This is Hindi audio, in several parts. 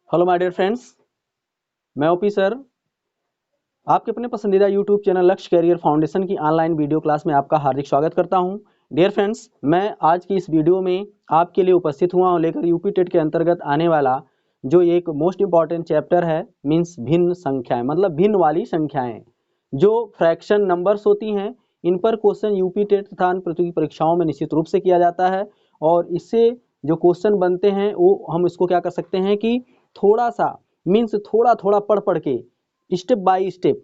हेलो माय डियर फ्रेंड्स, मैं ओपी सर आपके अपने पसंदीदा यूट्यूब चैनल लक्ष्य कैरियर फाउंडेशन की ऑनलाइन वीडियो क्लास में आपका हार्दिक स्वागत करता हूं। डियर फ्रेंड्स, मैं आज की इस वीडियो में आपके लिए उपस्थित हुआ हूं लेकर यूपी टेट के अंतर्गत आने वाला जो एक मोस्ट इंपॉर्टेंट चैप्टर है मीन्स भिन्न संख्याएं, मतलब भिन्न वाली संख्याएं जो फ्रैक्शन नंबर्स होती हैं। इन पर क्वेश्चन यूपी टेट तथा अन्य प्रतियोगी परीक्षाओं में निश्चित रूप से किया जाता है और इससे जो क्वेश्चन बनते हैं वो हम इसको क्या कर सकते हैं कि थोड़ा सा मीन्स थोड़ा थोड़ा पढ़ पढ़ के स्टेप बाय स्टेप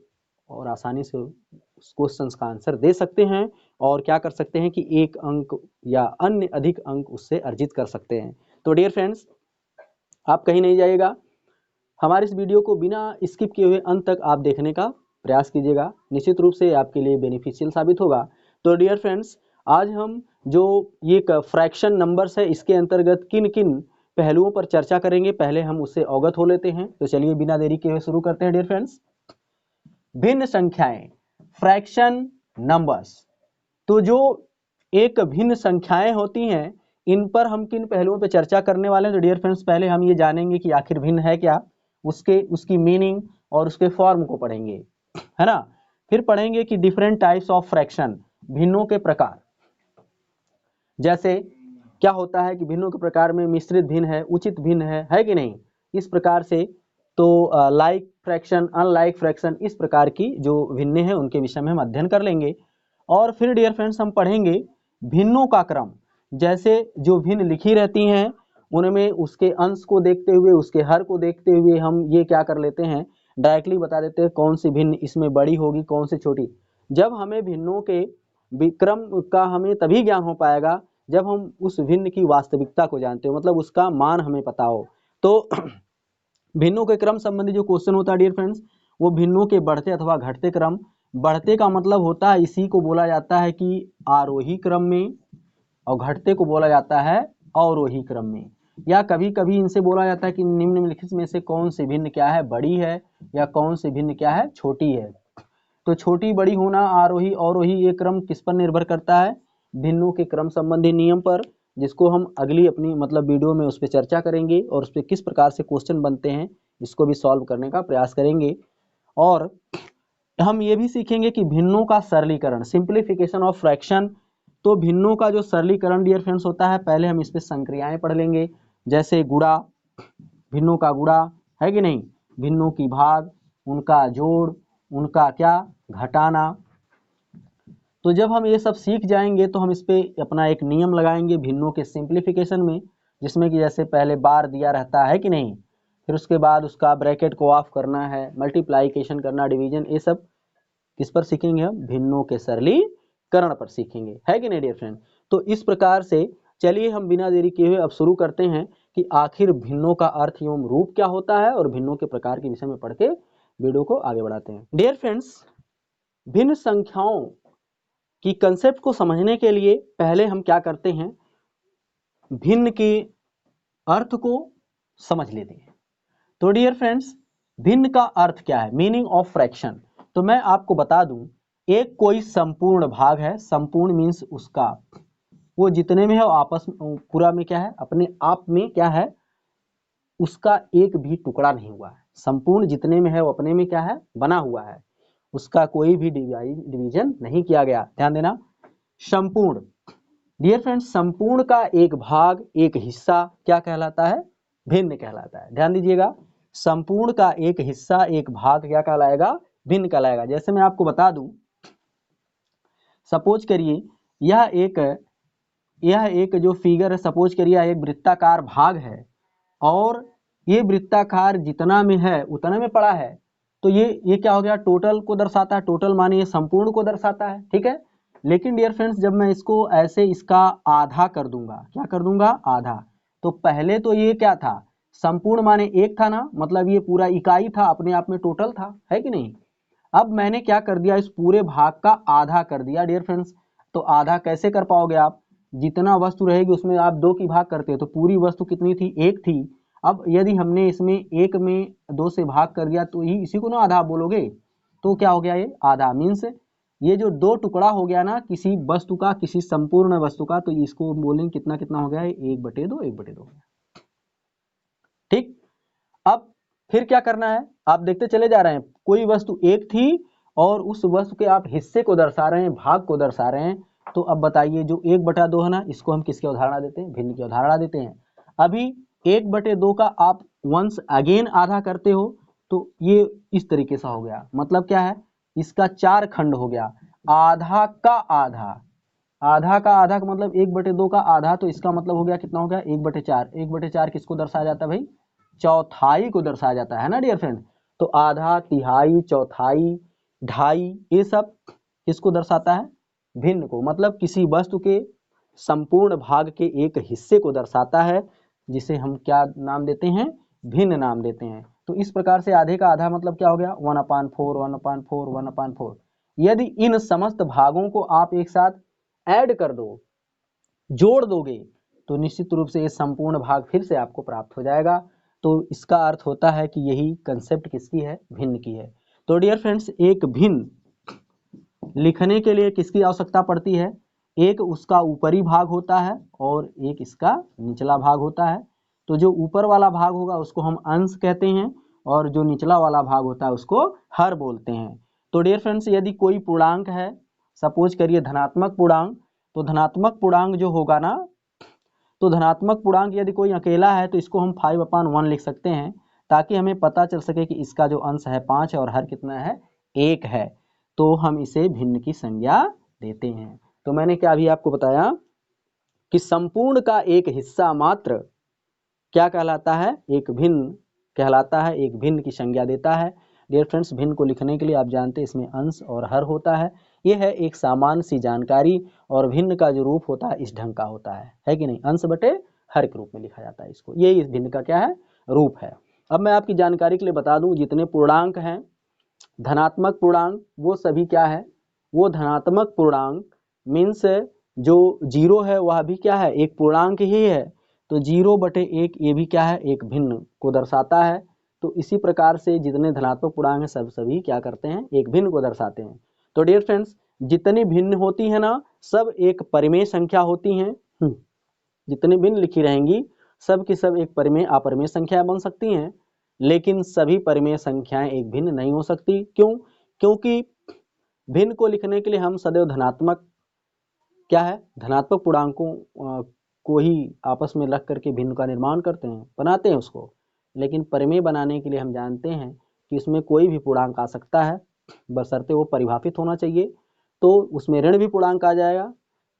और आसानी से उस क्वेश्चन का आंसर दे सकते हैं और क्या कर सकते हैं कि एक अंक या अन्य अधिक अंक उससे अर्जित कर सकते हैं। तो डियर फ्रेंड्स, आप कहीं नहीं जाइएगा, हमारे इस वीडियो को बिना स्किप किए हुए अंत तक आप देखने का प्रयास कीजिएगा, निश्चित रूप से आपके लिए बेनिफिशियल साबित होगा। तो डियर फ्रेंड्स, आज हम जो ये फ्रैक्शन नंबर्स है इसके अंतर्गत किन किन पहलुओं पर चर्चा करेंगे, पहले हम उससे अवगत हो लेते हैं। तो चलिए बिना देरी किए हुए शुरू करते हैं। डियर फ्रेंड्स, भिन्न संख्याएं, फ्रैक्शन नंबर्स, तो जो एक भिन्न संख्याएं होती हैं इन पर हम किन पहलुओं पर चर्चा करने वाले हैं। तो डियर फ्रेंड्स, पहले हम ये जानेंगे कि आखिर भिन्न है क्या, उसकी मीनिंग और उसके फॉर्म को पढ़ेंगे, है ना। फिर पढ़ेंगे कि डिफरेंट टाइप्स ऑफ फ्रैक्शन, भिन्नों के प्रकार, जैसे क्या होता है कि भिन्नों के प्रकार में मिश्रित भिन्न है, उचित भिन्न है कि नहीं, इस प्रकार से। तो लाइक फ्रैक्शन, अनलाइक फ्रैक्शन, इस प्रकार की जो भिन्न है उनके विषय में हम अध्ययन कर लेंगे। और फिर डियर फ्रेंड्स हम पढ़ेंगे भिन्नों का क्रम, जैसे जो भिन्न लिखी रहती हैं उनमें उसके अंश को देखते हुए, उसके हर को देखते हुए हम ये क्या कर लेते हैं, डायरेक्टली बता देते हैं कौन सी भिन्न इसमें बड़ी होगी कौन सी छोटी। जब हमें भिन्नों के विक्रम का हमें तभी ज्ञान हो पाएगा जब हम उस भिन्न की वास्तविकता को जानते हो, मतलब उसका मान हमें पता हो। तो भिन्नों के क्रम संबंधी जो क्वेश्चन होता है डियर फ्रेंड्स, वो भिन्नों के बढ़ते अथवा घटते क्रम, बढ़ते का मतलब होता है इसी को बोला जाता है कि आरोही क्रम में, और घटते को बोला जाता है अवरोही क्रम में, या कभी कभी इनसे बोला जाता है कि निम्नलिखित में से कौन सी भिन्न क्या है, बड़ी है, या कौन सी भिन्न क्या है, छोटी है। तो छोटी बड़ी होना, आरोही अवरोही, ये क्रम किस पर निर्भर करता है, भिन्नों के क्रम संबंधी नियम पर, जिसको हम अगली अपनी मतलब वीडियो में उस पर चर्चा करेंगे और उस पर किस प्रकार से क्वेश्चन बनते हैं इसको भी सॉल्व करने का प्रयास करेंगे। और हम ये भी सीखेंगे कि भिन्नों का सरलीकरण, सिंप्लीफिकेशन ऑफ फ्रैक्शन। तो भिन्नों का जो सरलीकरण डियर फ्रेंड्स होता है, पहले हम इस पे संक्रियाएं पढ़ लेंगे, जैसे गुणा, भिन्नों का गुणा, है कि नहीं, भिन्नों की भाग, उनका जोड़, उनका क्या, घटाना। तो जब हम ये सब सीख जाएंगे तो हम इस पे अपना एक नियम लगाएंगे भिन्नों के सिंप्लीफिकेशन में, जिसमें कि जैसे पहले बार दिया रहता है कि नहीं, फिर उसके बाद उसका ब्रैकेट को ऑफ करना है, मल्टीप्लाइकेशन करना, डिवीजन, ये सब किस पर सीखेंगे, हम भिन्नों के सरलीकरण पर सीखेंगे, है कि नहीं डियर फ्रेंड। तो इस प्रकार से चलिए हम बिना देरी किए हुए अब शुरू करते हैं कि आखिर भिन्नों का अर्थ एवं रूप क्या होता है और भिन्नों के प्रकार के विषय में पढ़ के वीडियो को आगे बढ़ाते हैं। डियर फ्रेंड्स, भिन्न संख्याओं की कंसेप्ट को समझने के लिए पहले हम क्या करते हैं, भिन्न के अर्थ को समझ लेते हैं। तो डियर फ्रेंड्स, भिन्न का अर्थ क्या है, मीनिंग ऑफ फ्रैक्शन। तो मैं आपको बता दूं, एक कोई संपूर्ण भाग है, संपूर्ण मीन्स उसका वो जितने में है वो आपस में पूरा में क्या है, अपने आप में क्या है, उसका एक भी टुकड़ा नहीं हुआ है, संपूर्ण जितने में है वो अपने में क्या है, बना हुआ है, उसका कोई भी डिवीजन नहीं किया गया। ध्यान देना, संपूर्ण, डियर फ्रेंड्स, संपूर्ण का एक भाग, एक हिस्सा क्या कहलाता है, भिन्न कहलाता है। ध्यान दीजिएगा, संपूर्ण का एक हिस्सा, एक भाग क्या कहलाएगा, भिन्न कहलाएगा। जैसे मैं आपको बता दूं, सपोज करिए यह एक जो फिगर है, सपोज करिए एक वृत्ताकार भाग है और ये वृत्ताकार जितना में है उतना में पड़ा है, तो ये क्या हो गया, टोटल को दर्शाता है, टोटल माने ये संपूर्ण को दर्शाता है, ठीक है। लेकिन डियर फ्रेंड्स, जब मैं इसको ऐसे इसका आधा कर दूंगा, क्या कर दूंगा, आधा, तो पहले तो ये क्या था, संपूर्ण माने एक था ना, मतलब ये पूरा इकाई था, अपने आप में टोटल था, है कि नहीं। अब मैंने क्या कर दिया, इस पूरे भाग का आधा कर दिया डियर फ्रेंड्स। तो आधा कैसे कर पाओगे आप, जितना वस्तु रहेगी उसमें आप दो की भाग करते हो, तो पूरी वस्तु कितनी थी, एक थी। अब यदि हमने इसमें एक में दो से भाग कर दिया तो ही इसी को ना आधा बोलोगे, तो क्या हो गया, ये आधा मीन्स ये जो दो टुकड़ा हो गया ना किसी वस्तु का, किसी संपूर्ण वस्तु का, तो इसको बोलेंगे कितना कितना हो गया है, 1/2, 1/2 हो गया, ठीक। अब फिर क्या करना है, आप देखते चले जा रहे हैं, कोई वस्तु एक थी और उस वस्तु के आप हिस्से को दर्शा रहे हैं, भाग को दर्शा रहे हैं। तो अब बताइए जो 1/2 है ना, इसको हम किसकी अवधारणा देते हैं, भिन्न की अवधारणा देते हैं। अभी 1/2 का आप वंस अगेन आधा करते हो तो ये इस तरीके से हो गया, मतलब क्या है, इसका 4 खंड हो गया। आधा का आधा, आधा का आधा का मतलब 1/2 का आधा, तो इसका मतलब हो गया कितना हो गया, 1/4। 1/4 किसको दर्शाया जाता है भाई, चौथाई को दर्शाया जाता है ना डियर फ्रेंड। तो आधा, तिहाई, चौथाई, ढाई, ये सब किसको दर्शाता है, भिन्न को, मतलब किसी वस्तु के संपूर्ण भाग के एक हिस्से को दर्शाता है, जिसे हम क्या नाम देते हैं, भिन्न नाम देते हैं। तो इस प्रकार से आधे का आधा मतलब क्या हो गया, 1/4, 1/4, 1/4। यदि इन समस्त भागों को आप एक साथ ऐड कर दो, जोड़ दोगे, तो निश्चित रूप से ये संपूर्ण भाग फिर से आपको प्राप्त हो जाएगा। तो इसका अर्थ होता है कि यही कंसेप्ट किसकी है, भिन्न की है। तो डियर फ्रेंड्स, एक भिन्न लिखने के लिए किसकी आवश्यकता पड़ती है, एक उसका ऊपरी भाग होता है और एक इसका निचला भाग होता है। तो जो ऊपर वाला भाग होगा उसको हम अंश कहते हैं और जो निचला वाला भाग होता है उसको हर बोलते हैं। तो डियर फ्रेंड्स, यदि कोई पूर्णांक है, सपोज करिए धनात्मक पूर्णांक, तो धनात्मक पूर्णांक जो होगा ना, तो धनात्मक पूर्णांक यदि कोई अकेला है तो इसको हम 5/1 लिख सकते हैं, ताकि हमें पता चल सके कि इसका जो अंश है 5 है और हर कितना है, 1 है। तो हम इसे भिन्न की संज्ञा देते हैं। तो मैंने क्या अभी आपको बताया कि संपूर्ण का एक हिस्सा मात्र क्या कहलाता है, एक भिन्न कहलाता है, एक भिन्न की संज्ञा देता है। डियर फ्रेंड्स, भिन्न को लिखने के लिए आप जानते हैं इसमें अंश और हर होता है। यह है एक सामान्य सी जानकारी, और भिन्न का जो रूप होता है इस ढंग का होता है कि नहीं, अंश बटे हर के रूप में लिखा जाता है इसको, ये इस भिन्न का क्या है, रूप है। अब मैं आपकी जानकारी के लिए बता दूं, जितने पूर्णांक हैं, धनात्मक पूर्णांक वो सभी क्या है, वो धनात्मक पूर्णांक मीन्स जो 0 है वह भी क्या है, एक पूर्णांक ही है। तो 0/1 ये भी क्या है, एक भिन्न को दर्शाता है। तो इसी प्रकार से जितने धनात्मक पूर्णांक हैं सब सभी क्या करते हैं, एक भिन्न को दर्शाते हैं। तो डियर फ्रेंड्स, जितनी भिन्न होती है ना, सब एक परिमेय संख्या होती हैं। जितनी भिन्न लिखी रहेंगी सब की सब एक परिमेय अपरिमेय संख्या बन सकती हैं, लेकिन सभी परिमेय संख्याएं एक भिन्न नहीं हो सकती। क्यों, क्योंकि भिन्न को लिखने के लिए हम सदैव धनात्मक क्या है, धनात्मक पूर्णांकों को ही आपस में रख करके भिन्न का निर्माण करते हैं, बनाते हैं उसको। लेकिन परिमेय बनाने के लिए हम जानते हैं कि इसमें कोई भी पूर्णांक आ सकता है, बशर्ते वो परिभाषित होना चाहिए, तो उसमें ऋण भी पूर्णांक आ जाएगा।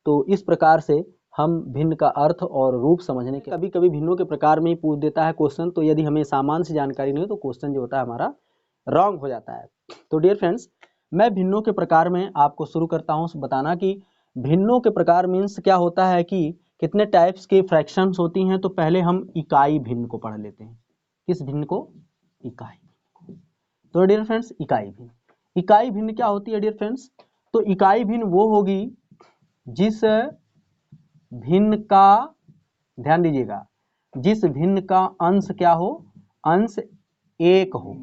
तो इस प्रकार से हम भिन्न का अर्थ और रूप समझने के, कभी कभी भिन्नों के प्रकार में ही पूछ देता है क्वेश्चन, तो यदि हमें सामान्य से जानकारी नहीं हो तो क्वेश्चन जो होता है हमारा रॉन्ग हो जाता है। तो डियर फ्रेंड्स, मैं भिन्नों के प्रकार में आपको शुरू करता हूँ बताना कि भिन्नों के प्रकार मीन्स क्या होता है कि कितने टाइप्स के फ्रैक्शंस होती हैं। तो पहले हम इकाई भिन्न को पढ़ लेते हैं। किस भिन्न को, इकाई। तो डियर फ्रेंड्स, इकाई भिन्न क्या होती है डियर फ्रेंड्स, तो इकाई भिन्न वो होगी जिस भिन्न का, ध्यान दीजिएगा, जिस भिन्न का अंश क्या हो, अंश 1 हो।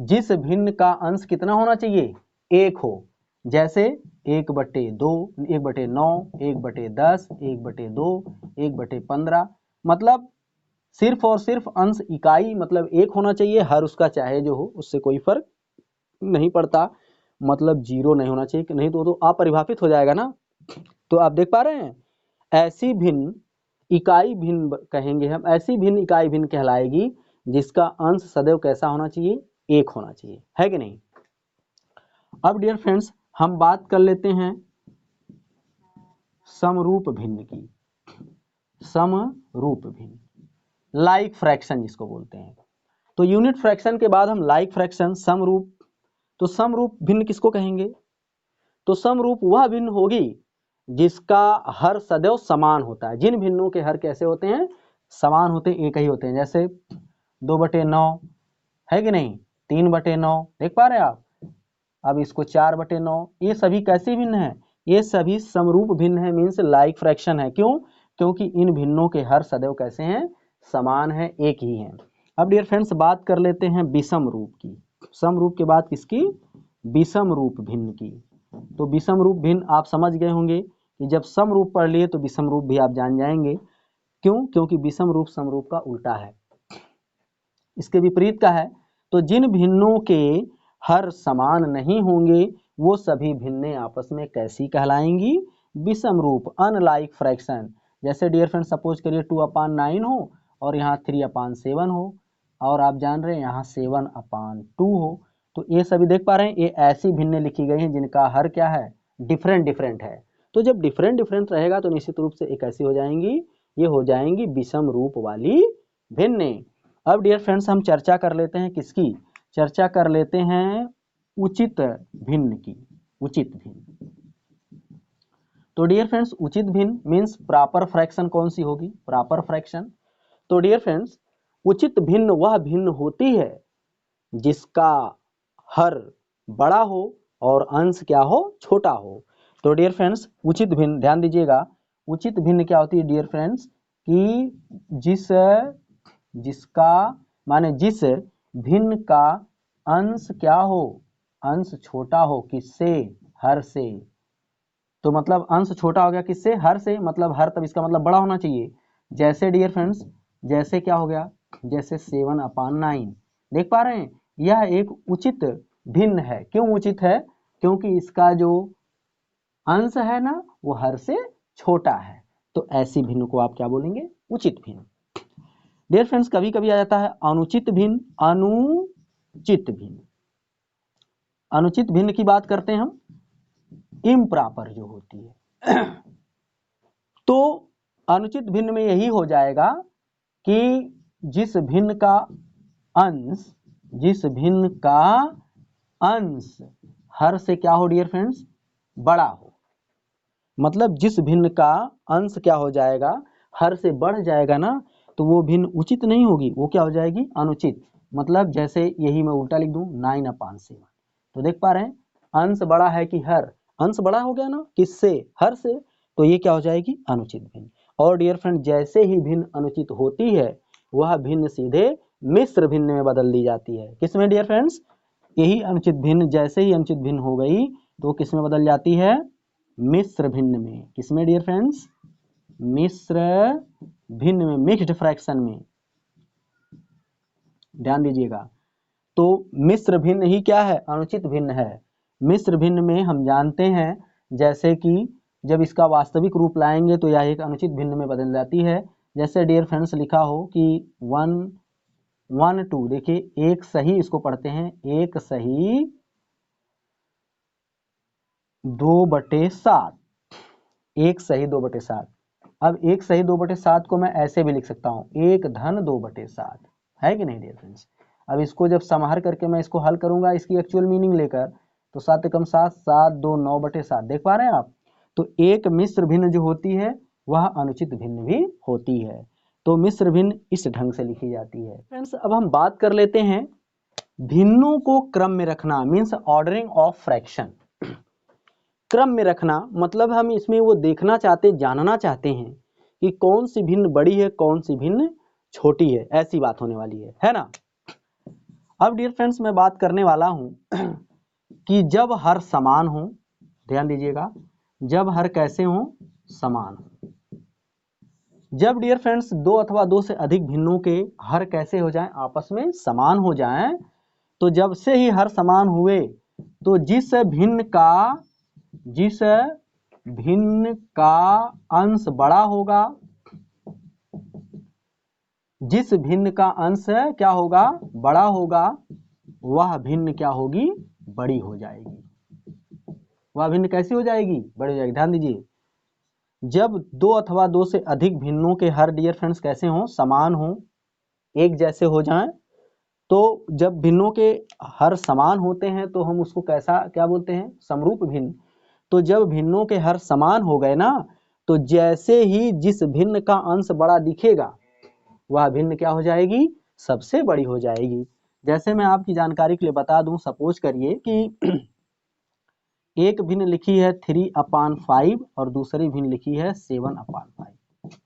जिस भिन्न का अंश कितना होना चाहिए, 1 हो। जैसे 1/2, 1/9, 1/10, 1/2, 1/15, मतलब सिर्फ और सिर्फ अंश इकाई मतलब 1 होना चाहिए, हर उसका चाहे जो हो उससे कोई फर्क नहीं पड़ता, मतलब 0 नहीं होना चाहिए, नहीं तो अपरिभाषित हो जाएगा ना। तो आप देख पा रहे हैं, ऐसी भिन्न इकाई भिन्न कहेंगे हम, ऐसी भिन्न इकाई भिन्न कहलाएगी जिसका अंश सदैव कैसा होना चाहिए, 1 होना चाहिए, है कि नहीं। अब डियर फ्रेंड्स, हम बात कर लेते हैं समरूप भिन्न की। समरूप भिन्न, लाइक फ्रैक्शन जिसको बोलते हैं। तो यूनिट फ्रैक्शन के बाद हम लाइक फ्रैक्शन, समरूप। तो समरूप भिन्न किसको कहेंगे, तो समरूप वह भिन्न होगी जिसका हर सदैव समान होता है। जिन भिन्नों के हर कैसे होते हैं, समान होते हैं, एक ही होते हैं। जैसे 2/9 है कि नहीं, 3/9, देख पा रहे हैं आप। अब इसको 4/9, ये सभी कैसी भिन्न है, ये सभी समरूप भिन्न है, मीन्स लाइक फ्रैक्शन है। क्यों, क्योंकि इन भिन्नों के हर सदैव कैसे हैं, समान है, एक ही हैं। अब डियर फ्रेंड्स, बात कर लेते हैं विषम रूप की। समरूप के बाद किसकी, विषम रूप भिन्न की। तो विषम रूप भिन्न आप समझ गए होंगे कि जब समरूप पढ़ लिए तो विषम रूप भी आप जान जाएंगे। क्यों? क्योंकि विषम रूप समरूप का उल्टा है, इसके विपरीत का है। तो जिन भिन्नों के हर समान नहीं होंगे वो सभी भिन्नें आपस में कैसी कहलाएंगी? विषम रूप, अनलाइक फ्रैक्शन। जैसे डियर फ्रेंड सपोज करिए 2/9 हो और यहाँ 3/7 हो, और आप जान रहे हैं यहाँ 7/2 हो, तो ये सभी देख पा रहे हैं, ये ऐसी भिन्नें लिखी गई हैं जिनका हर क्या है? डिफरेंट डिफरेंट है। तो जब डिफरेंट डिफरेंट रहेगा तो निश्चित रूप से एक ऐसी हो जाएंगी, ये हो जाएंगी विषम रूप वाली भिन्नें। अब डियर फ्रेंड्स हम चर्चा कर लेते हैं किसकी? चर्चा कर लेते हैं उचित भिन्न की। उचित भिन्न, तो डियर फ्रेंड्स उचित भिन्न मीन्स प्रॉपर फ्रैक्शन कौन सी होगी? Proper fraction. तो डियर फ्रेंड्स उचित भिन्न वह भिन्न होती है जिसका हर बड़ा हो और अंश क्या हो? छोटा हो। तो डियर फ्रेंड्स उचित भिन्न, ध्यान दीजिएगा, उचित भिन्न क्या होती है डियर फ्रेंड्स? कि जिसका माने जिस भिन्न का अंश क्या हो? अंश छोटा हो, किससे? हर से। तो मतलब अंश छोटा हो गया किससे? हर से, मतलब हर, तब इसका मतलब बड़ा होना चाहिए। जैसे डियर फ्रेंड्स, जैसे क्या हो गया? जैसे 7/9, देख पा रहे हैं, यह एक उचित भिन्न है। क्यों उचित है? क्योंकि इसका जो अंश है ना वो हर से छोटा है। तो ऐसी भिन्न को आप क्या बोलेंगे? उचित भिन्न। डियर फ्रेंड्स कभी कभी आ जाता है अनुचित भिन्न। अनुचित भिन्न, अनुचित भिन्न की बात करते हैं हम, इम्प्रॉपर जो होती है। तो अनुचित भिन्न में यही हो जाएगा कि जिस भिन्न का अंश, जिस भिन्न का अंश हर से क्या हो डियर फ्रेंड्स? बड़ा हो। मतलब जिस भिन्न का अंश क्या हो जाएगा? हर से बढ़ जाएगा ना, तो वो भिन्न उचित नहीं होगी, वो क्या हो जाएगी? अनुचित। मतलब जैसे यही मैं उल्टा लिख दूं 9/7, तो देख पा रहे हैं अंश बड़ा है कि हर? अंश बड़ा हो गया ना, किससे? हर से। तो ये क्या हो जाएगी? अनुचित भिन्न। और डियर फ्रेंड जैसे ही भिन्न अनुचित होती है वह भिन्न सीधे मिश्र भिन्न में बदल दी जाती है। किसमें डियर फ्रेंड्स? यही अनुचित भिन्न जैसे ही अनुचित भिन्न हो गई तो किसमें बदल जाती है? मिश्र भिन्न में। किसमें डियर फ्रेंड्स? मिश्र भिन्न में, मिक्स्ड फ्रैक्शन में। ध्यान दीजिएगा, तो मिश्र भिन्न ही क्या है? अनुचित भिन्न है। मिश्र भिन्न में हम जानते हैं जैसे कि जब इसका वास्तविक रूप लाएंगे तो यह एक अनुचित भिन्न में बदल जाती है। जैसे डियर फ्रेंड्स लिखा हो कि 1 1 2, देखिए एक सही, इसको पढ़ते हैं, एक सही 2/7, एक सही 2/7। अब एक सही 2/7 को मैं ऐसे भी लिख सकता हूँ, एक धन 2/7, है कि नहीं डियर फ्रेंड्स? अब इसको जब समार करके मैं इसको हल करूंगा इसकी एक्चुअल मीनिंग लेकर, तो 7 एकम 7, 7 2 9/7, देख पा रहे हैं आप? तो एक मिश्र भिन्न जो होती है वह अनुचित भिन्न भी होती है। तो मिश्र भिन्न इस ढंग से लिखी जाती है। फ्रेंड्स अब हम बात कर लेते हैं भिन्नों को क्रम में रखना, मीन्स ऑर्डरिंग ऑफ फ्रैक्शन। क्रम में रखना मतलब हम इसमें वो देखना चाहते, जानना चाहते हैं कि कौन सी भिन्न बड़ी है, कौन सी भिन्न छोटी है, ऐसी बात होने वाली है ना? अब डियर फ्रेंड्स मैं बात करने वाला हूं कि जब हर समान हो, ध्यान दीजिएगा, जब हर कैसे हो? समान हो। जब डियर फ्रेंड्स दो अथवा दो से अधिक भिन्नों के हर कैसे हो जाएं? आपस में समान हो जाएं। तो जब से ही हर समान हुए तो जिस भिन्न का अंश बड़ा होगा, जिस भिन्न का अंश क्या होगा? बड़ा होगा, वह भिन्न क्या होगी? बड़ी हो जाएगी। वह भिन्न कैसी हो जाएगी? बड़ी हो जाएगी। ध्यान दीजिए, जब दो अथवा दो से अधिक भिन्नों के हर डियर फ्रेंड्स कैसे हो? समान हो, एक जैसे हो जाएं। तो जब भिन्नों के हर समान होते हैं तो हम उसको कैसा क्या बोलते हैं? समरूप भिन्न। तो जब भिन्नों के हर समान हो गए ना, तो जैसे ही जिस भिन्न का अंश बड़ा दिखेगा वह भिन्न क्या हो जाएगी? सबसे बड़ी हो जाएगी। जैसे मैं आपकी जानकारी के लिए बता दूं, सपोज करिए कि एक भिन्न लिखी है 3/5 और दूसरी भिन्न लिखी है 7/5।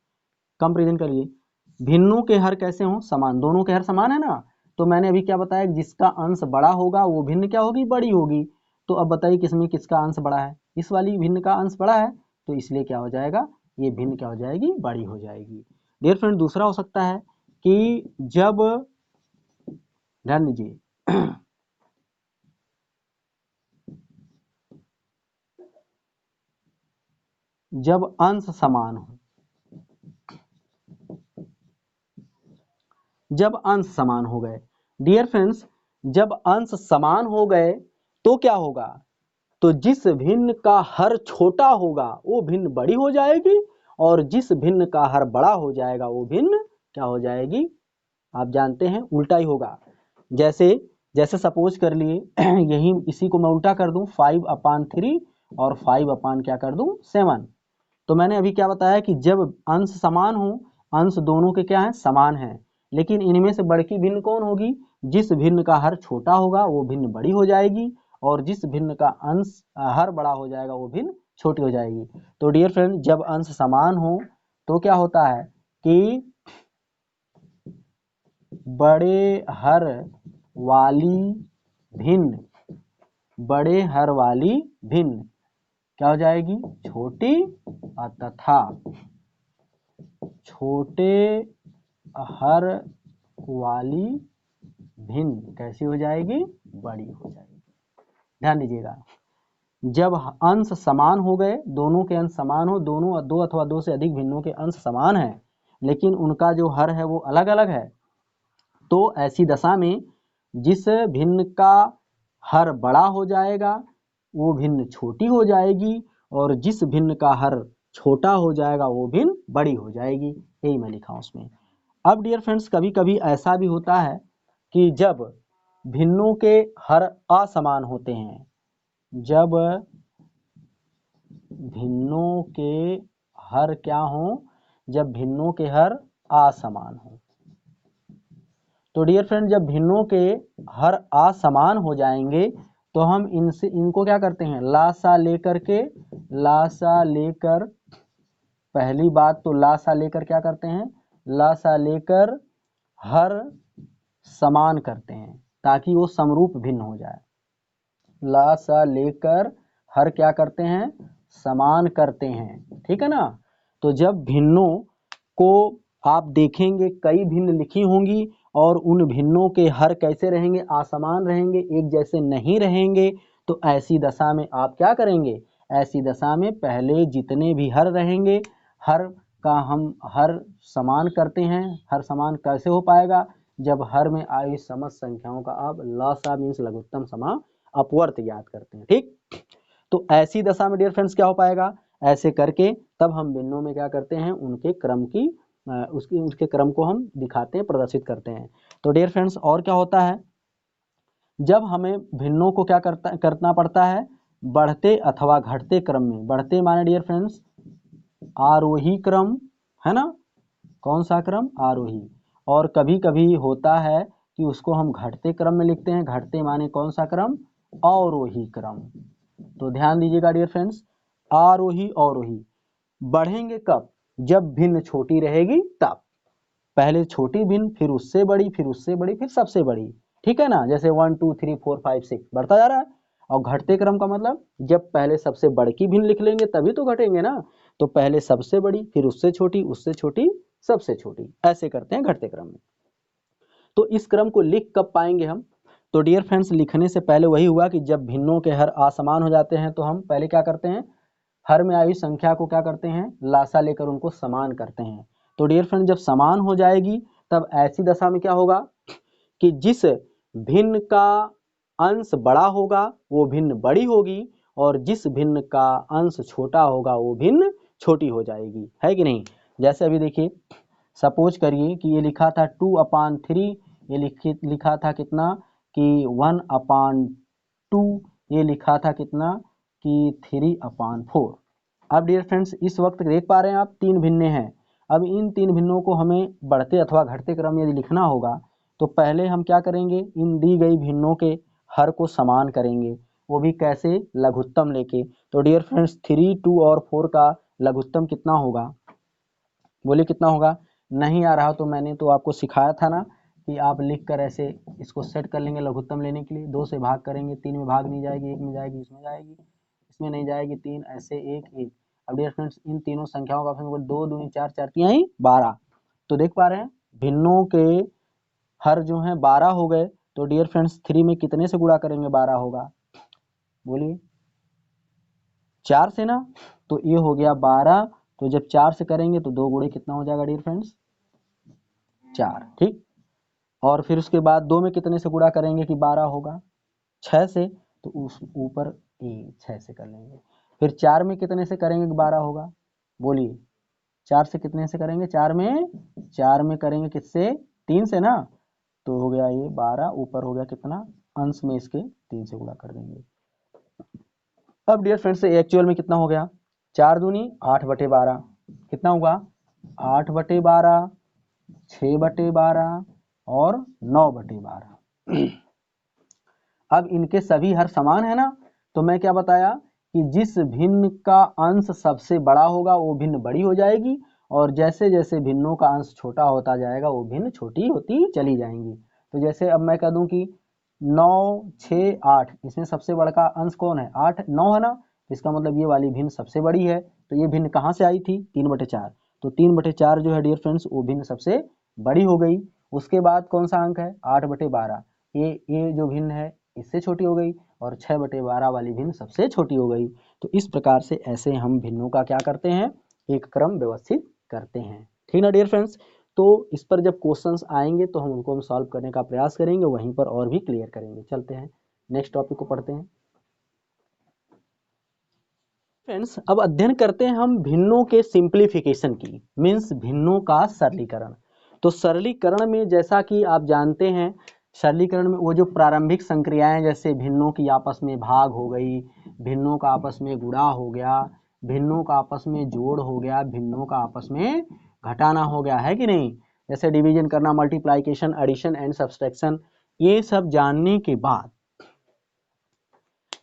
कंपेरिजन करिए, भिन्नों के हर कैसे हो? समान। दोनों के हर समान है ना, तो मैंने अभी क्या बताया, जिसका अंश बड़ा होगा वो भिन्न क्या होगी? बड़ी होगी। तो अब बताइए किसमें किसका अंश बड़ा है? इस वाली भिन्न का अंश बड़ा है, तो इसलिए क्या हो जाएगा? ये भिन्न क्या हो जाएगी? बड़ी हो जाएगी। डियर फ्रेंड दूसरा हो सकता है कि जब, ध्यान दीजिए, जब अंश समान हो, जब अंश समान हो गए। डियर फ्रेंड्स जब अंश समान हो गए तो क्या होगा, तो जिस भिन्न का हर छोटा होगा वो भिन्न बड़ी हो जाएगी, और जिस भिन्न का हर बड़ा हो जाएगा वो भिन्न क्या हो जाएगी, आप जानते हैं उल्टा ही होगा। जैसे जैसे सपोज कर लिए यही इसी को मैं उल्टा कर दूं 5/3 और 5 क्या कर दूं 7। तो मैंने अभी क्या बताया कि जब अंश समान हो, अंश दोनों के क्या है समान है, लेकिन इनमें से बड़की भिन्न कौन होगी, जिस भिन्न का हर छोटा होगा वो भिन्न बड़ी हो जाएगी, और जिस भिन्न का अंश हर बड़ा हो जाएगा वो भिन्न छोटी हो जाएगी। तो डियर फ्रेंड जब अंश समान हो तो क्या होता है कि बड़े हर वाली भिन्न, बड़े हर वाली भिन्न क्या हो जाएगी छोटी, तथा छोटे हर वाली भिन्न कैसी हो जाएगी, बड़ी हो जाएगी। ध्यान दीजिएगा, जब अंश समान हो गए, दोनों के अंश समान हो, दोनों दो अथवा दो से अधिक भिन्नों के अंश समान है लेकिन उनका जो हर है वो अलग अलग है, तो ऐसी दशा में जिस भिन्न का हर बड़ा हो जाएगा वो भिन्न छोटी हो जाएगी, और जिस भिन्न का हर छोटा हो जाएगा वो भिन्न बड़ी हो जाएगी। यही मैं लिखा हूं उसमें। अब डियर फ्रेंड्स कभी कभी ऐसा भी होता है कि जब भिन्नों के हर असमान होते हैं, जब भिन्नों के हर क्या हो, जब भिन्नों के हर असमान हो, तो डियर फ्रेंड जब भिन्नों के हर असमान हो जाएंगे तो हम इनको क्या करते हैं, लासा लेकर के, लासा लेकर, पहली बात तो लासा लेकर क्या करते हैं, लासा लेकर हर समान करते हैं ताकि वो समरूप भिन्न हो जाए। लासा लेकर हर क्या करते हैं, समान करते हैं, ठीक है ना। तो जब भिन्नों को आप देखेंगे कई भिन्न लिखी होंगी और उन भिन्नों के हर कैसे रहेंगे, असमान रहेंगे, एक जैसे नहीं रहेंगे, तो ऐसी दशा में आप क्या करेंगे, ऐसी दशा में पहले जितने भी हर रहेंगे हर का हम हर समान करते हैं। हर समान कैसे हो पाएगा, जब हर में आई समस्त संख्याओं का आप लसा मीन्स लघुत्तम समा अपवर्त ज्ञात करते हैं, ठीक। तो ऐसी दशा में डियर फ्रेंड्स क्या हो पाएगा, ऐसे करके तब हम भिन्नों में क्या करते हैं, उनके क्रम की उसके क्रम को हम दिखाते हैं, प्रदर्शित करते हैं। तो डियर फ्रेंड्स और क्या होता है, जब हमें भिन्नों को क्या करना पड़ता है, बढ़ते अथवा घटते क्रम में, बढ़ते माने डियर फ्रेंड्स आरोही क्रम, है ना, कौन सा क्रम, आरोही। और कभी कभी होता है कि उसको हम घटते क्रम में लिखते हैं, घटते माने कौन सा क्रम, अवरोही क्रम। तो ध्यान दीजिएगा डियर फ्रेंड्स, आरोही अवरोही बढ़ेंगे कब, जब भिन्न छोटी रहेगी तब, पहले छोटी भिन्न फिर उससे बड़ी फिर उससे बड़ी फिर सबसे बड़ी, ठीक है ना। जैसे 1 2 3 4 5 6 बढ़ता जा रहा है। और घटते क्रम का मतलब जब पहले सबसे बड़की भिन्न लिख लेंगे तभी तो घटेंगे ना, तो पहले सबसे बड़ी फिर उससे छोटी सबसे छोटी, ऐसे करते हैं घटते क्रम में। तो इस क्रम को लिख कब पाएंगे हम, तो डियर फ्रेंड्स लिखने से पहले वही हुआ कि जब भिन्नों के हर असमान हो जाते हैं तो हम पहले क्या करते हैं, हर में आई संख्या को क्या करते हैं, लासा लेकर उनको समान करते हैं। तो डियर फ्रेंड जब समान हो जाएगी तब ऐसी दशा में क्या होगा कि जिस भिन्न का अंश बड़ा होगा वो भिन्न बड़ी होगी, और जिस भिन्न का अंश छोटा होगा वो भिन्न छोटी हो जाएगी, है कि नहीं। जैसे अभी देखिए सपोज करिए कि ये लिखा था 2/3, ये लिखा था कितना कि 1/2, ये लिखा था कितना कि 3/4। अब डियर फ्रेंड्स इस वक्त देख पा रहे हैं आप तीन भिन्ने हैं। अब इन तीन भिन्नों को हमें बढ़ते अथवा घटते क्रम में यदि लिखना होगा तो पहले हम क्या करेंगे, इन दी गई भिन्नों के हर को समान करेंगे, वो भी कैसे, लघुत्तम लेके। तो डियर फ्रेंड्स 3, 2 और 4 का लघुत्तम कितना होगा, बोले कितना होगा। नहीं आ रहा तो मैंने तो आपको सिखाया था ना कि आप लिख कर ऐसे इसको सेट कर लेंगे लघुत्तम लेने के लिए, 2 से भाग करेंगे, 3 में भाग नहीं जाएगी, 1 में जाएगी, इसमें जाएगी, इसमें नहीं जाएगी, 3 ऐसे 1 1। अब डियर फ्रेंड्स इन तीनों संख्याओं का 2 दूनी 4 4 3 12, तो देख पा रहे हैं भिन्नों के हर जो है 12 हो गए। तो डियर फ्रेंड्स 3 में कितने से गुणा करेंगे 12 होगा, बोलिए 4 से ना। तो ये हो गया 12, तो जब 4 से करेंगे तो 2 गुणे कितना हो जाएगा डियर फ्रेंड्स 4, ठीक। और फिर उसके बाद 2 में कितने से गुणा करेंगे कि 12 होगा 6 से, तो उस ऊपर 6 से कर लेंगे। फिर 4 में कितने से करेंगे कि 12 होगा, बोलिए 4 से कितने से करेंगे, 4 में करेंगे किससे 3 से ना, तो हो गया ये 12, ऊपर हो गया कितना अंश में इसके 3 से गुणा कर देंगे। अब डियर फ्रेंड्स एक्चुअल में कितना हो गया 4 दूनी 8/12, कितना हुआ 8/12, 6/12 और 9/12। अब इनके सभी हर समान है ना, तो मैं क्या बताया कि जिस भिन्न का अंश सबसे बड़ा होगा वो भिन्न बड़ी हो जाएगी, और जैसे जैसे भिन्नों का अंश छोटा होता जाएगा वो भिन्न छोटी होती चली जाएंगी। तो जैसे अब मैं कह दूं कि 9, 6, 8, इसमें सबसे बड़ा का अंश कौन है 8, 9 है ना, इसका मतलब ये वाली भिन्न सबसे बड़ी है। तो ये भिन्न कहाँ से आई थी 3/4, तो 3/4 जो है डियर फ्रेंड्स वो भिन्न सबसे बड़ी हो गई। उसके बाद कौन सा अंक है 8/12, ये जो भिन्न है इससे छोटी हो गई, और 6/12 वाली भिन्न सबसे छोटी हो गई। तो इस प्रकार से ऐसे हम भिन्नों का क्या करते हैं एक क्रम व्यवस्थित करते हैं, ठीक ना डियर फ्रेंड्स। तो इस पर जब क्वेश्चंस आएंगे तो हम उनको सॉल्व करने का प्रयास करेंगे, वहीं पर और भी क्लियर करेंगे। चलते हैं नेक्स्ट टॉपिक को पढ़ते हैं फ्रेंड्स। अब अध्ययन करते हैं हम भिन्नों के सिंप्लीफिकेशन की, मीन्स भिन्नों का सरलीकरण। तो सरलीकरण में जैसा कि आप जानते हैं सरलीकरण में वो जो प्रारंभिक संक्रियाएं जैसे भिन्नों की आपस में भाग हो गई, भिन्नों का आपस में गुणा हो गया, भिन्नों का आपस में जोड़ हो गया, भिन्नों का आपस में घटाना हो गया, है कि नहीं। जैसे डिवीजन करना, मल्टीप्लाइकेशन, एडिशन एंड सब्सट्रैक्शन, ये सब जानने के बाद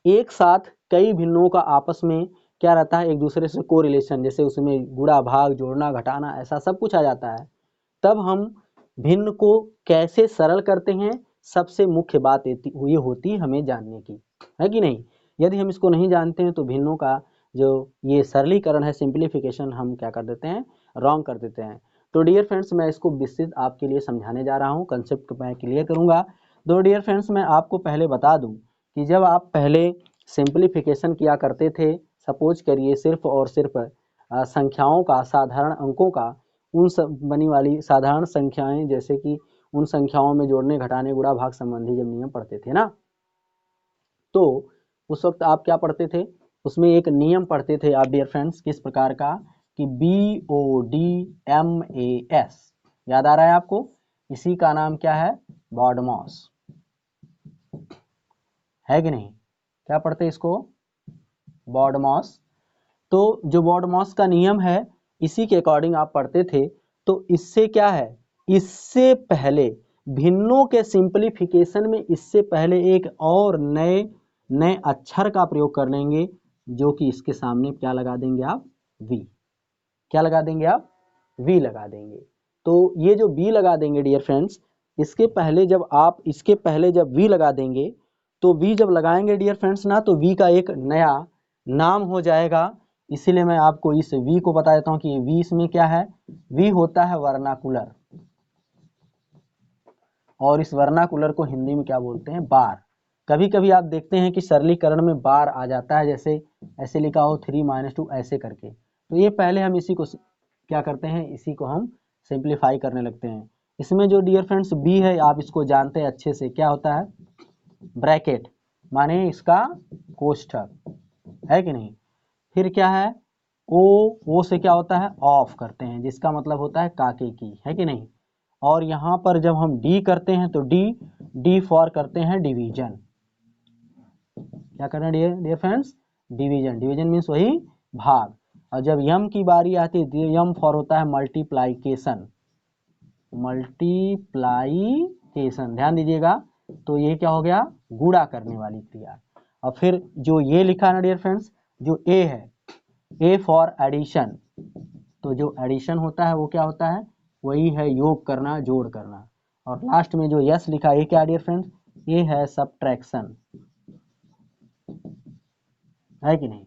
एक साथ कई भिन्नों का आपस में क्या रहता है एक दूसरे से कोरिलेशन, जैसे उसमें गुणा भाग जोड़ना घटाना ऐसा सब कुछ आ जाता है। तब हम भिन्न को कैसे सरल करते हैं, सबसे मुख्य बात ये होती है हमें जानने की, है कि नहीं। यदि हम इसको नहीं जानते हैं तो भिन्नों का जो ये सरलीकरण है सिंप्लीफिकेशन हम क्या कर देते हैं रॉन्ग कर देते हैं। तो डियर फ्रेंड्स मैं इसको विस्तृत आपके लिए समझाने जा रहा हूँ, कंसेप्ट मैं क्लियर करूंगा। तो डियर फ्रेंड्स मैं आपको पहले बता दूं कि जब आप पहले सिंप्लीफिकेशन किया करते थे, सपोज करिए सिर्फ और सिर्फ संख्याओं का, साधारण अंकों का, उन सब बनी वाली साधारण संख्याएं जैसे कि उन संख्याओं में जोड़ने घटाने गुणा भाग संबंधी जब नियम पढ़ते थे ना, तो उस वक्त आप क्या पढ़ते थे, उसमें एक नियम पढ़ते थे आप डियर फ्रेंड्स, किस प्रकार का कि BODMAS, याद आ रहा है आपको, इसी का नाम क्या है BODMAS, है कि नहीं। क्या पढ़ते इसको BODMAS। तो जो BODMAS का नियम है इसी के अकॉर्डिंग आप पढ़ते थे। तो इससे क्या है, इससे पहले भिन्नों के सिंप्लीफिकेशन में इससे पहले एक और नए अक्षर का प्रयोग कर लेंगे, जो कि इसके सामने क्या लगा देंगे आप V, क्या लगा देंगे आप V लगा देंगे। तो ये जो V लगा देंगे डियर फ्रेंड्स, इसके पहले जब V लगा देंगे तो V जब लगाएंगे डियर फ्रेंड्स ना, तो V का एक नया नाम हो जाएगा। इसीलिए मैं आपको इस V को बता देता हूँ कि V इसमें क्या है, V होता है वर्नाकुलर, और इस वर्नाकुलर को हिंदी में क्या बोलते हैं बार। कभी कभी आप देखते हैं कि सरलीकरण में बार आ जाता है, जैसे ऐसे लिखा हो 3 - 2 ऐसे करके। तो ये पहले हम इसी को क्या करते हैं, इसी को हम सिंप्लीफाई करने लगते हैं। इसमें जो डियर फ्रेंड्स बी है आप इसको जानते हैं अच्छे से, क्या होता है ब्रैकेट, माने इसका कोष्ठक, है कि नहीं। फिर क्या है ओ से क्या होता है ऑफ करते हैं, जिसका मतलब होता है काके की, है कि नहीं। और यहाँ पर जब हम डी करते हैं तो डी फॉर करते हैं डिवीजन, क्या कर रहे हैं डियर फ्रेंड्स डिवीजन मीन्स वही भाग। और जब यम की बारी आती है तो यम फॉर होता है मल्टीप्लाइकेशन, ध्यान दीजिएगा। तो ये क्या हो गया गुणा करने वाली क्रिया। और फिर जो ये लिखा है ना डियर फ्रेंड्स, जो ए है ए फॉर एडिशन, तो जो एडिशन होता है वो क्या होता है वही है योग करना, जोड़ करना। और लास्ट में जो यस लिखा है ये क्या डियर फ्रेंड्स, ये है सब्ट्रैक्शन, है कि नहीं।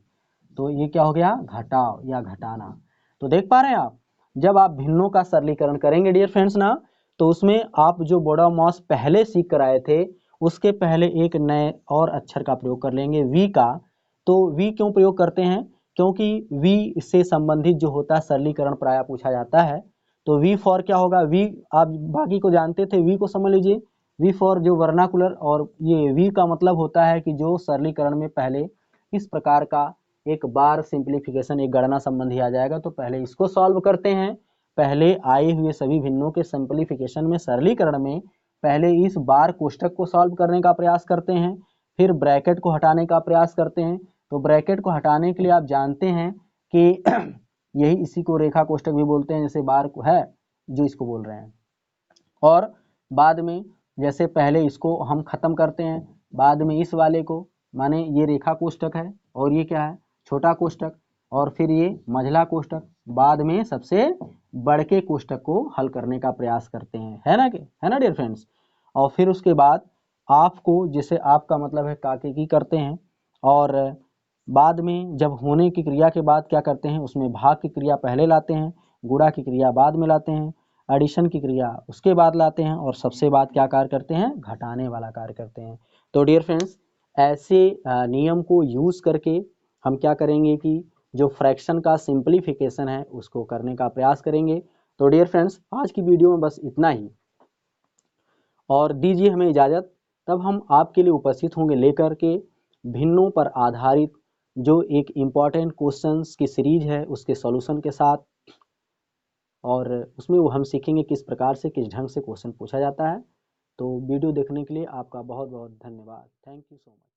तो ये क्या हो गया घटाव या घटाना। तो देख पा रहे हैं आप, जब आप भिन्नों का सरलीकरण करेंगे डियर फ्रेंड्स ना, तो उसमें आप जो बोर्ड ऑफ मास पहले सीख कर आए थे उसके पहले एक नए और अक्षर का प्रयोग कर लेंगे, वी का। तो वी क्यों प्रयोग करते हैं? क्योंकि वी से संबंधित जो होता है सरलीकरण प्रायः पूछा जाता है। तो वी फॉर क्या होगा? वी आप बाकी को जानते थे, वी को समझ लीजिए। वी फॉर जो वर्नाकुलर, और ये वी का मतलब होता है कि जो सरलीकरण में पहले इस प्रकार का एक बार सिंप्लीफिकेशन, एक गणना संबंधी आ जाएगा, तो पहले इसको सॉल्व करते हैं। पहले आए हुए सभी भिन्नों के सिंप्लीफिकेशन में, सरलीकरण में पहले इस बार कोष्ठक को सॉल्व करने का प्रयास करते हैं, फिर ब्रैकेट को हटाने का प्रयास करते हैं। तो ब्रैकेट को हटाने के लिए आप जानते हैं कि यही इसी को रेखा कोष्ठक भी बोलते हैं, जैसे बार को है जो इसको बोल रहे हैं। और बाद में जैसे पहले इसको हम खत्म करते हैं, बाद में इस वाले को, माने ये रेखा कोष्ठक है और ये क्या है? छोटा कोष्ठक, और फिर ये मझला कोष्ठक, बाद में सबसे बड़के कोष्ठक को हल करने का प्रयास करते हैं, है ना डियर फ्रेंड्स। और फिर उसके बाद आपको, जैसे आपका मतलब है काके की करते हैं, और बाद में जब होने की क्रिया के बाद क्या करते हैं, उसमें भाग की क्रिया पहले लाते हैं, गुणा की क्रिया बाद में लाते हैं, एडिशन की क्रिया उसके बाद लाते हैं, और सबसे बाद क्या कार्य करते हैं? घटाने वाला कार्य करते हैं। तो डियर फ्रेंड्स, ऐसे नियम को यूज करके हम क्या करेंगे कि जो फ्रैक्शन का सिंप्लीफिकेशन है उसको करने का प्रयास करेंगे। तो डियर फ्रेंड्स, आज की वीडियो में बस इतना ही, और दीजिए हमें इजाज़त। तब हम आपके लिए उपस्थित होंगे लेकर के भिन्नों पर आधारित जो एक इम्पॉर्टेंट क्वेश्चंस की सीरीज है उसके सॉल्यूशन के साथ, और उसमें वो हम सीखेंगे किस प्रकार से, किस ढंग से क्वेश्चन पूछा जाता है। तो वीडियो देखने के लिए आपका बहुत बहुत धन्यवाद। Thank you so much.